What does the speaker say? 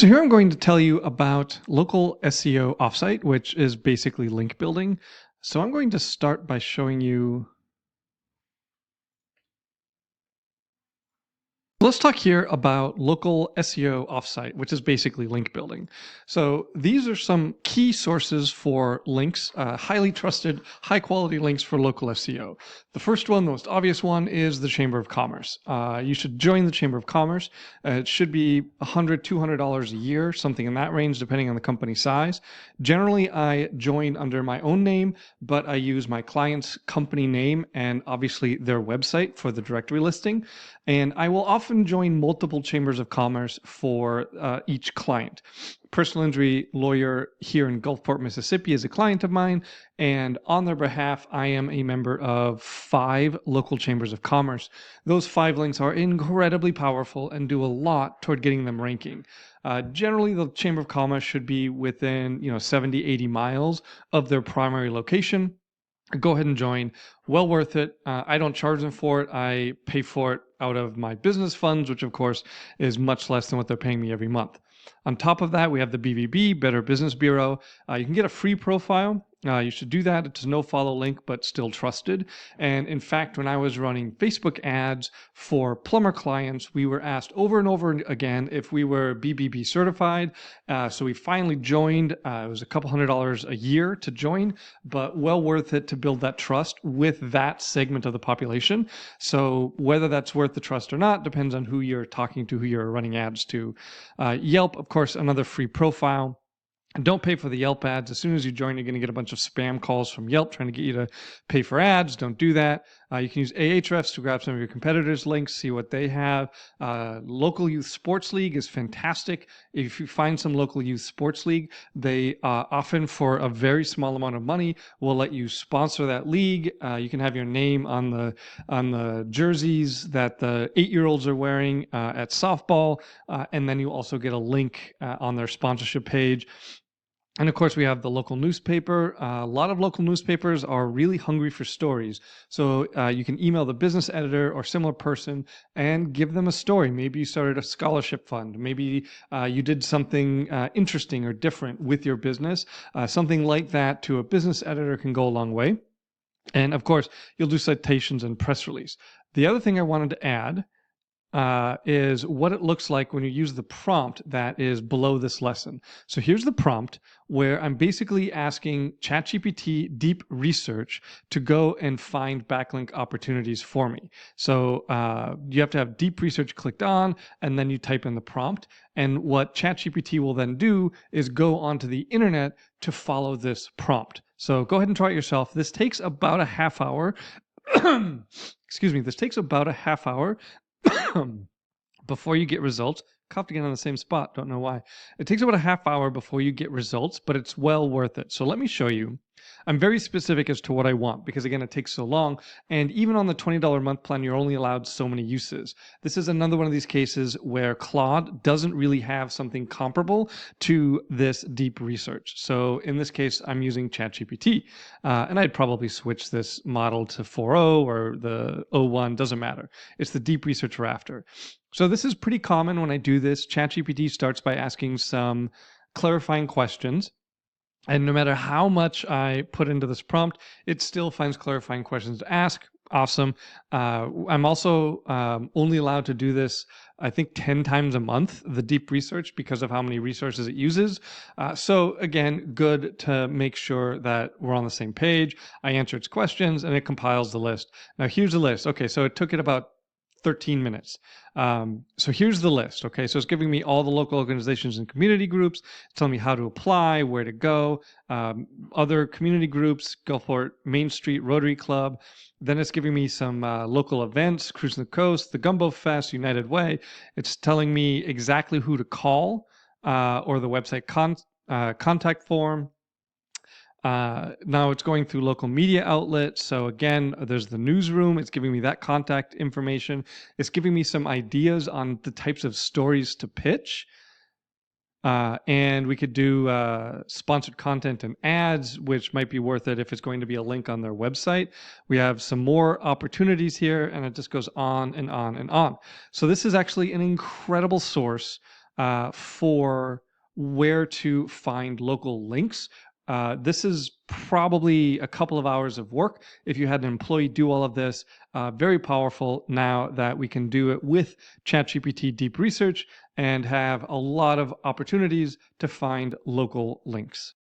So here I'm going to tell you about local SEO offsite, which is basically link building. So I'm going to start by showing you. Let's talk here about local SEO offsite, which is basically link building. So these are some key sources for links, highly trusted, high quality links for local SEO. The first one, the most obvious one, is the Chamber of Commerce. You should join the Chamber of Commerce. It should be $100, $200 a year, something in that range, depending on the company size. Generally, I join under my own name, but I use my client's company name and obviously their website for the directory listing. And I will often join multiple chambers of commerce for each client. Personal injury lawyer here in Gulfport, Mississippi is a client of mine, and on their behalf, I am a member of 5 local chambers of commerce. Those 5 links are incredibly powerful and do a lot toward getting them ranking. Generally, the Chamber of Commerce should be within 70, 80 miles of their primary location. Go ahead and join. Well worth it. I don't charge them for it. I pay for it out of my business funds, which of course is much less than what they're paying me every month. On top of that, we have the BBB, Better Business Bureau. You can get a free profile. You should do that. It's a no-follow link, but still trusted. And in fact, when I was running Facebook ads for plumber clients, we were asked over and over again if we were BBB certified. So we finally joined. It was a couple $100 a year to join, but well worth it to build that trust with that segment of the population. So whether that's worth the trust or not depends on who you're talking to, who you're running ads to. Yelp, of course, another free profile. Don't pay for the Yelp ads. As soon as you join, you're going to get a bunch of spam calls from Yelp trying to get you to pay for ads. Don't do that. You can use Ahrefs to grab some of your competitors' links, see what they have. Local Youth Sports League is fantastic. If you find some local youth sports league, they often, for a very small amount of money, will let you sponsor that league. You can have your name on the jerseys that the 8-year-olds are wearing at softball, and then you also get a link on their sponsorship page. And of course, we have the local newspaper. A lot of local newspapers are really hungry for stories. So you can email the business editor or similar person and give them a story. Maybe you started a scholarship fund. Maybe you did something interesting or different with your business. Something like that to a business editor can go a long way. And of course, you'll do citations and press release. The other thing I wanted to add is what it looks like when you use the prompt that is below this lesson. So here's the prompt where I'm basically asking ChatGPT deep research to go and find backlink opportunities for me. So you have to have deep research clicked on, and then you type in the prompt. And what ChatGPT will then do is go onto the internet to follow this prompt. So go ahead and try it yourself. This takes about a half hour. Excuse me. This takes about a half hour before you get results. Coughed again on the same spot, don't know why. It takes about a half hour before you get results, but it's well worth it. So let me show you. I'm very specific as to what I want because, again, it takes so long. And even on the $20 a month plan, you're only allowed so many uses. This is another one of these cases where Claude doesn't really have something comparable to this deep research. So in this case, I'm using ChatGPT. And I'd probably switch this model to 4.0 or the 0.1, doesn't matter. It's the deep research we're after. So this is pretty common when I do this. ChatGPT starts by asking some clarifying questions. And no matter how much I put into this prompt, it still finds clarifying questions to ask. Awesome. I'm also only allowed to do this, I think, 10 times a month, the deep research, because of how many resources it uses. So again, good to make sure that we're on the same page. I answer its questions and it compiles the list. Now here's the list. Okay, so it took it about 13 minutes. So here's the list. Okay, so it's giving me all the local organizations and community groups. It's telling me how to apply, where to go, other community groups, Gulfport Main Street Rotary Club. Then it's giving me some local events, Cruising the Coast, the Gumbo Fest, United Way. It's telling me exactly who to call or the website contact form. Now it's going through local media outlets. So again, there's the newsroom. It's giving me that contact information. It's giving me some ideas on the types of stories to pitch. And we could do sponsored content and ads, which might be worth it if it's going to be a link on their website. We have some more opportunities here, and it just goes on and on and on. So this is actually an incredible source for where to find local links. This is probably a couple of hours of work. If you had an employee do all of this, very powerful now that we can do it with ChatGPT Deep Research and have a lot of opportunities to find local links.